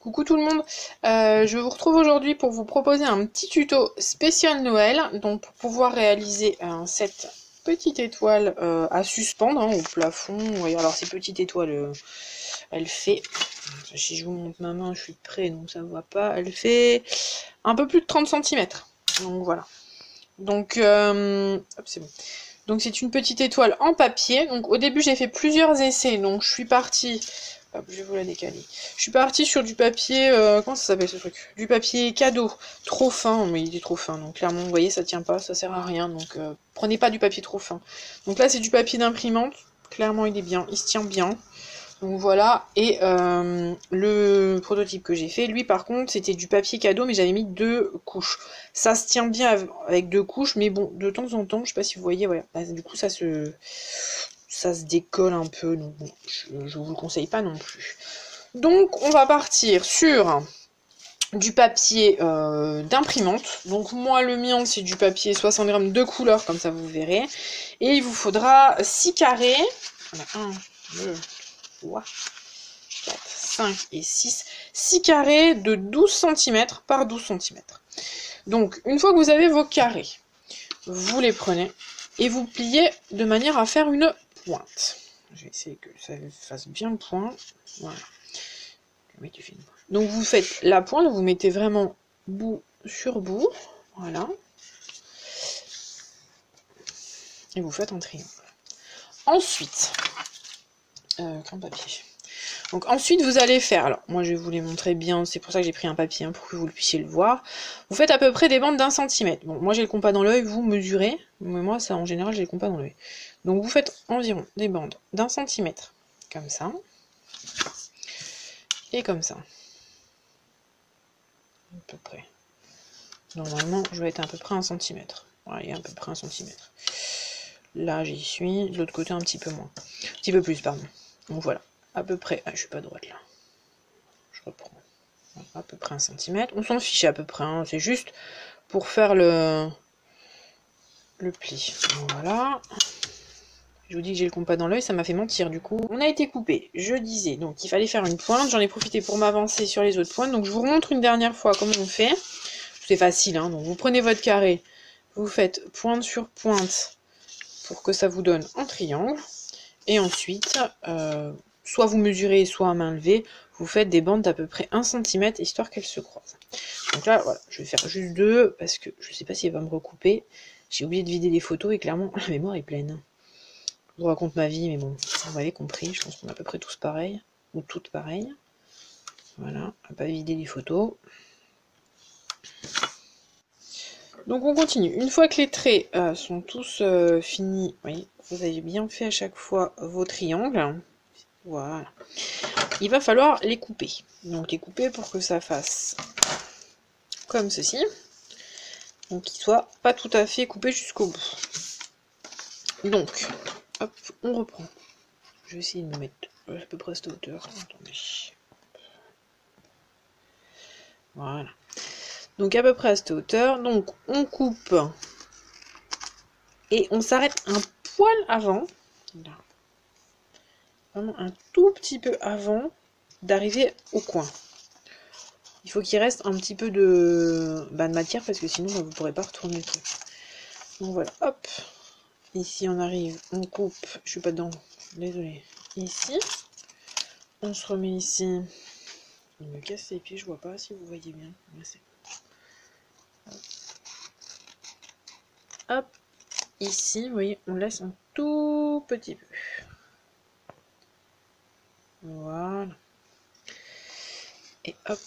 Coucou tout le monde, je vous retrouve aujourd'hui pour vous proposer un petit tuto spécial Noël, donc pour pouvoir réaliser cette petite étoile à suspendre au plafond. Oui, alors ces petites étoiles, elle fait, si je vous montre ma main, je suis près donc ça ne voit pas, elle fait un peu plus de 30 cm, donc voilà. Donc, hop, c'est bon. Donc c'est une petite étoile en papier. Donc au début j'ai fait plusieurs essais, donc je suis partie... Hop, je vais vous la décaler. Je suis partie sur du papier... comment ça s'appelle ce truc? Du papier cadeau. Trop fin, mais il est trop fin. Donc clairement, vous voyez, ça tient pas, ça sert à rien. Donc prenez pas du papier trop fin. Donc là c'est du papier d'imprimante. Clairement il est bien, il se tient bien. Donc voilà, et le prototype que j'ai fait, lui par contre, c'était du papier cadeau, mais j'avais mis 2 couches. Ça se tient bien avec 2 couches, mais bon, de temps en temps, je sais pas si vous voyez, voilà, bah, du coup ça se décolle un peu, donc bon, je vous le conseille pas non plus. Donc on va partir sur du papier d'imprimante. Donc moi le mien c'est du papier 60 grammes de couleur, comme ça vous verrez. Et il vous faudra 6 carrés. Voilà, 1, 2, 3, 4, 5 et 6. 6 carrés de 12 cm par 12 cm. Donc une fois que vous avez vos carrés, vous les prenez et vous pliez de manière à faire une pointe. Je vais essayer que ça fasse bien le point. Voilà. Donc vous faites la pointe, vous mettez vraiment bout sur bout. Voilà. Et vous faites un triangle. Ensuite, grand papier. Donc ensuite vous allez faire, alors moi je vais vous les montrer bien, c'est pour ça que j'ai pris un papier pour que vous le puissiez le voir. Vous faites à peu près des bandes d'1 cm. Bon, moi j'ai le compas dans l'œil, vous mesurez, mais moi ça en général j'ai le compas dans l'œil. Donc vous faites environ des bandes d'1 cm, comme ça, et comme ça. À peu près. Normalement je vais être à peu près 1 cm. Voilà, il y a à peu près 1 cm. Là j'y suis, de l'autre côté un petit peu moins. Un petit peu plus, pardon. Donc voilà, à peu près, ah je suis pas droite là. Je reprends. À peu près 1 cm. On s'en fiche à peu près, hein. C'est juste pour faire le pli. Voilà. Je vous dis que j'ai le compas dans l'œil, ça m'a fait mentir du coup. On a été coupé, je disais, donc il fallait faire une pointe. J'en ai profité pour m'avancer sur les autres pointes. Donc je vous remontre une dernière fois comment on fait. C'est facile, hein. Donc vous prenez votre carré, vous faites pointe sur pointe pour que ça vous donne un triangle. Et ensuite, soit vous mesurez, soit à main levée, vous faites des bandes d'à peu près 1 cm, histoire qu'elles se croisent. Donc là, voilà, je vais faire juste 2, parce que je sais pas si elle va me recouper. J'ai oublié de vider les photos, et clairement, la mémoire est pleine. Je vous raconte ma vie, mais bon, vous m'avez compris, je pense qu'on est à peu près tous pareils, ou toutes pareilles. Voilà, on va pas vider les photos. Donc on continue. Une fois que les traits sont tous finis, oui, vous avez bien fait à chaque fois vos triangles. Voilà. Il va falloir les couper. Donc les couper pour que ça fasse comme ceci. Donc qu'ils soient pas tout à fait coupés jusqu'au bout. Donc, hop, on reprend. Je vais essayer de me mettre à peu près à cette hauteur. Attendez. Voilà. Donc à peu près à cette hauteur. Donc on coupe et on s'arrête un poil avant. Là. Vraiment un tout petit peu avant d'arriver au coin. Il faut qu'il reste un petit peu de matière parce que sinon vous ne pourrez pas retourner le truc. Donc voilà, hop. Ici on arrive, on coupe, je suis pas dedans, désolé. Ici, on se remet ici. Il me casse les pieds, je vois pas si vous voyez bien. Hop, ici, vous voyez, on laisse un tout petit peu. Voilà. Et hop.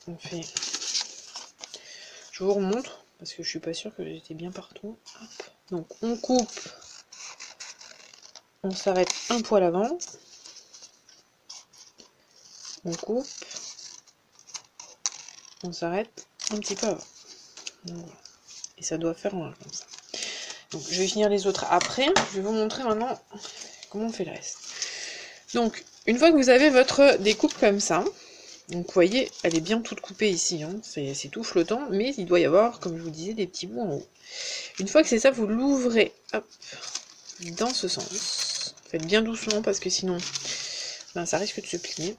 On fait... Je vous remontre, parce que je suis pas sûre que j'étais bien partout. Hop. Donc on coupe, on s'arrête un poil avant. On coupe, on s'arrête un petit peu avant. Voilà. Et ça doit faire comme ça. Donc je vais finir les autres après. Je vais vous montrer maintenant comment on fait le reste. Donc une fois que vous avez votre découpe comme ça, donc vous voyez, elle est bien toute coupée ici, hein. C'est tout flottant, mais il doit y avoir, comme je vous disais, des petits bouts en haut. Une fois que c'est ça, vous l'ouvrez, hop, dans ce sens. Faites bien doucement parce que sinon, ben, ça risque de se plier.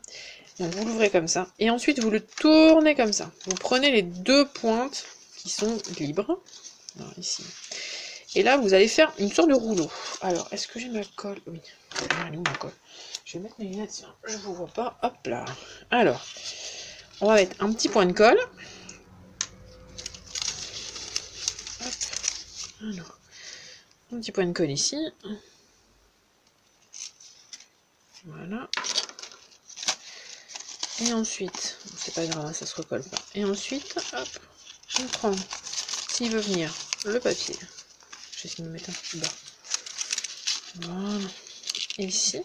Donc vous l'ouvrez comme ça. Et ensuite, vous le tournez comme ça. Vous prenez les deux pointes qui sont libres. Alors, ici. Et là, vous allez faire une sorte de rouleau. Alors, est-ce que j'ai ma colle? Oui. Elle est où ma colle? Je vais mettre mes lunettes, tiens. Je vous vois pas. Hop là. Alors, on va mettre un petit point de colle. Hop. Alors, un petit point de colle ici. Voilà. Et ensuite, c'est pas grave, ça se recolle pas. Et ensuite, hop, on prend, s'il veut venir, le papier. Je vais essayer de me mettre un peu plus bas. Voilà. Ici.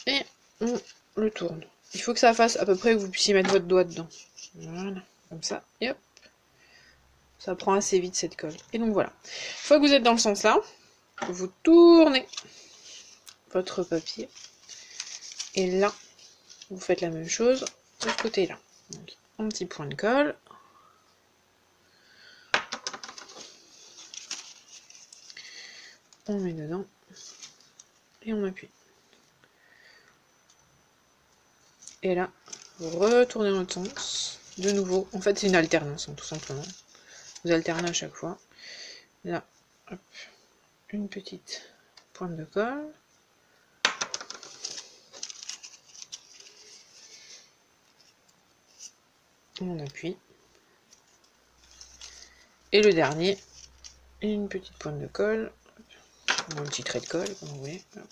Et on le tourne. Il faut que ça fasse à peu près que vous puissiez mettre votre doigt dedans. Voilà. Comme ça. Et hop. Ça prend assez vite cette colle. Et donc voilà. Une fois que vous êtes dans le sens là, vous tournez votre papier. Et là, vous faites la même chose de ce côté-là. Donc, un petit point de colle. On met dedans. Et on appuie. Et là, vous retournez dans l'autre sens. De nouveau. En fait, c'est une alternance, hein, tout simplement. Vous alternez à chaque fois. Là, hop, une petite pointe de colle. On appuie. Et le dernier, une petite pointe de colle. Ou un petit trait de colle, comme vous voulez. Hop.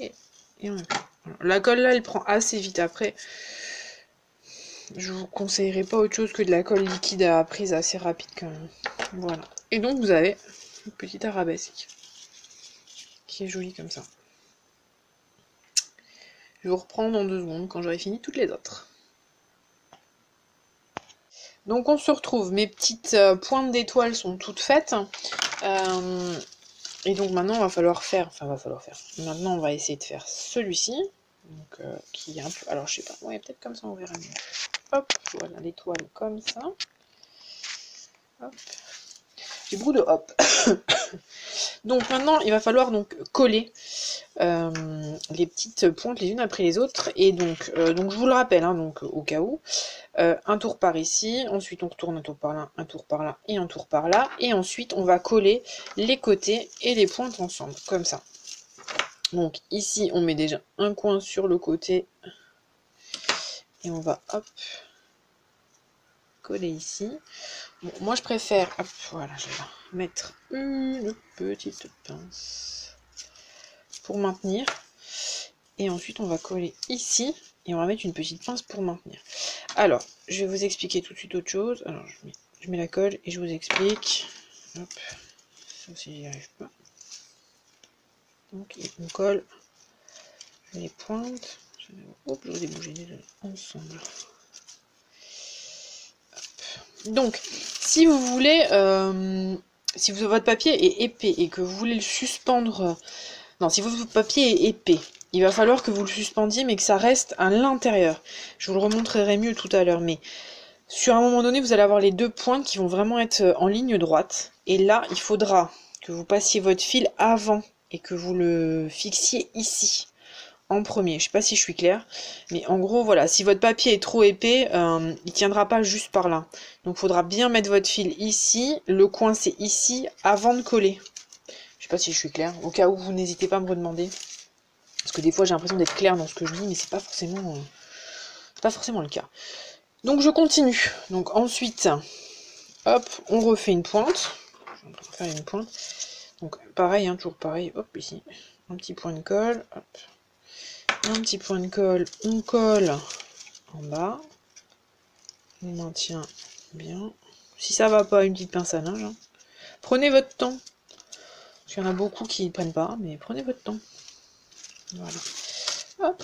Et on appuie. Voilà. La colle là, elle prend assez vite après. Je vous conseillerais pas autre chose que de la colle liquide à prise assez rapide quand même. Voilà. Et donc vous avez une petite arabesque qui est jolie comme ça. Je vous reprends dans 2 secondes quand j'aurai fini toutes les autres. Donc on se retrouve, mes petites pointes d'étoiles sont toutes faites. Et donc maintenant va falloir faire, maintenant on va essayer de faire celui-ci. Donc qui est un peu, alors je sais pas, ouais peut-être comme ça on verra mieux. Hop, voilà l'étoile comme ça. Hop. J'ai beaucoup de hop. Donc maintenant il va falloir donc coller les petites pointes les unes après les autres. Et donc je vous le rappelle, hein, donc au cas où. Un tour par ici, ensuite on retourne un tour par là, un tour par là et un tour par là, et ensuite on va coller les côtés et les pointes ensemble, comme ça. Donc ici on met déjà un coin sur le côté, et on va hop, coller ici. Bon, moi je préfère, hop, voilà, je vais mettre une petite pince pour maintenir, et ensuite on va coller ici, et on va mettre une petite pince pour maintenir. Alors, je vais vous expliquer tout de suite autre chose. Alors, je mets la colle et je vous explique. Hop, ça aussi j'y arrive pas. Donc, on colle les pointes. Hop, je vous ai bougé les deux ensemble. Hop. Donc, si vous voulez, si votre papier est épais et que vous voulez le suspendre, non, si votre papier est épais, il va falloir que vous le suspendiez, mais que ça reste à l'intérieur. Je vous le remontrerai mieux tout à l'heure, mais sur un moment donné, vous allez avoir les deux pointes qui vont vraiment être en ligne droite. Et là, il faudra que vous passiez votre fil avant et que vous le fixiez ici, en premier. Je sais pas si je suis claire, mais en gros, voilà, si votre papier est trop épais, il tiendra pas juste par là. Donc, il faudra bien mettre votre fil ici, le coincer ici, avant de coller. Je sais pas si je suis claire. Au cas où, vous n'hésitez pas à me redemander. Parce que des fois, j'ai l'impression d'être claire dans ce que je dis, mais c'est pas forcément le cas. Donc je continue. Donc ensuite, hop, on refait une pointe. Je vais en faire une pointe. Donc pareil, hein, toujours pareil. Hop, ici, un petit point de colle. Hop. Un petit point de colle. On colle en bas. On maintient bien. Si ça va pas, une petite pince à linge. Hein. Prenez votre temps. Parce qu'il y en a beaucoup qui ne prennent pas, mais prenez votre temps. Voilà. Hop,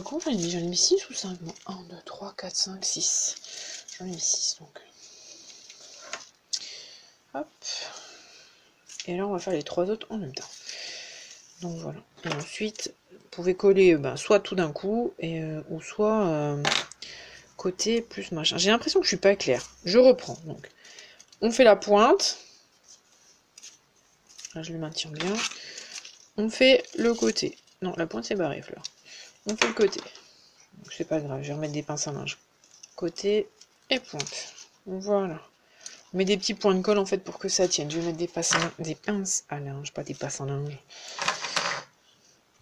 combien j'en ai mis? J'en ai mis 6 ou 5? Bon, 1, 2, 3, 4, 5, 6. J'en ai mis 6 donc. Hop. Et là on va faire les 3 autres en même temps. Donc voilà. Et ensuite, vous pouvez coller soit tout d'un coup, ou soit côté plus machin. J'ai l'impression que je suis pas claire. Je reprends. Donc, on fait la pointe. Là je le maintiens bien. On fait le côté. Non, la pointe c'est barré, Fleur. On fait le côté. C'est pas grave, je vais remettre des pinces à linge. Côté et pointe. Voilà. On met des petits points de colle en fait pour que ça tienne. Je vais mettre des pinces à linge, pas des pinces à linge.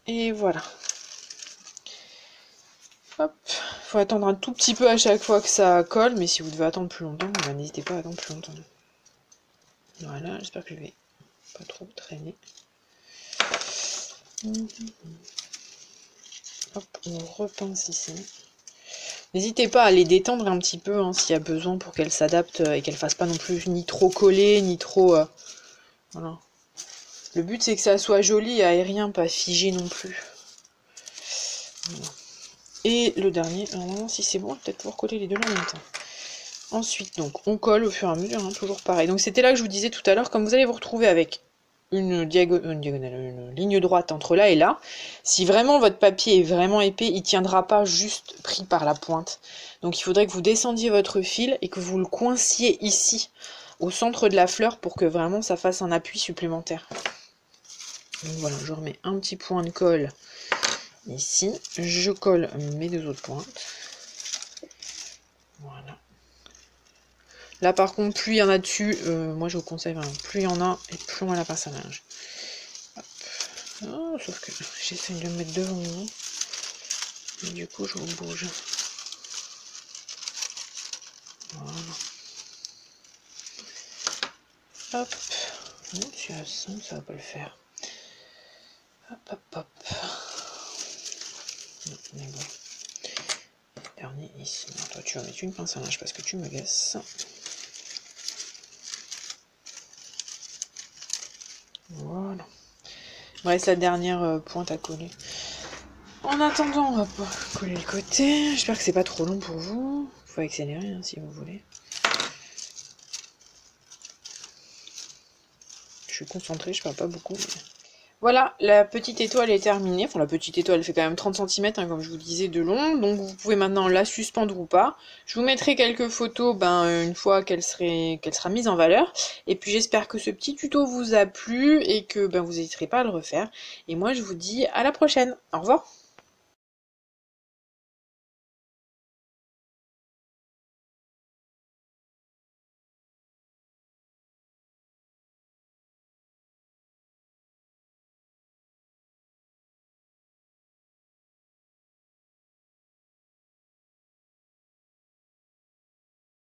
Et voilà. Hop. Faut attendre un tout petit peu à chaque fois que ça colle, mais si vous devez attendre plus longtemps, ben, n'hésitez pas à attendre plus longtemps. Voilà, j'espère que je vais pas trop traîner. Hop, on repince ici. N'hésitez pas à les détendre un petit peu hein, s'il y a besoin pour qu'elles s'adaptent et qu'elles fassent pas non plus ni trop collées, ni trop... voilà. Le but c'est que ça soit joli et aérien, pas figé non plus. Voilà. Et le dernier, normalement si c'est bon, peut-être pouvoir coller les deux en même temps. Ensuite, donc, on colle au fur et à mesure, hein, toujours pareil. Donc c'était là que je vous disais tout à l'heure, comme vous allez vous retrouver avec une ligne droite entre là et là, si vraiment votre papier est vraiment épais, il tiendra pas juste pris par la pointe. Donc il faudrait que vous descendiez votre fil et que vous le coinciez ici, au centre de la fleur, pour que vraiment ça fasse un appui supplémentaire. Donc voilà, je remets un petit point de colle ici, je colle mes deux autres pointes. Voilà. Là par contre, plus il y en a dessus, moi je vous conseille vraiment, plus il y en a et plus on a la pince à linge. Oh, sauf que j'essaie de me mettre devant vous. Et du coup je vous bouge. Voilà. Hop. Oh, si à 100, ça va pas le faire. Hop, hop, hop. Non, mais bon. Dernier ici. Non, toi tu vas mettre une pince à linge parce que tu m'agaces. Voilà. Il reste la dernière pointe à coller. En attendant, on va coller le côté. J'espère que c'est pas trop long pour vous. Faut accélérer hein, si vous voulez. Je suis concentrée, je parle pas beaucoup. Mais... Voilà, la petite étoile est terminée. Enfin, la petite étoile fait quand même 30 cm, hein, comme je vous disais, de long. Donc, vous pouvez maintenant la suspendre ou pas. Je vous mettrai quelques photos une fois qu'elle sera mise en valeur. Et puis, j'espère que ce petit tuto vous a plu et que vous n'hésiterez pas à le refaire. Et moi, je vous dis à la prochaine. Au revoir.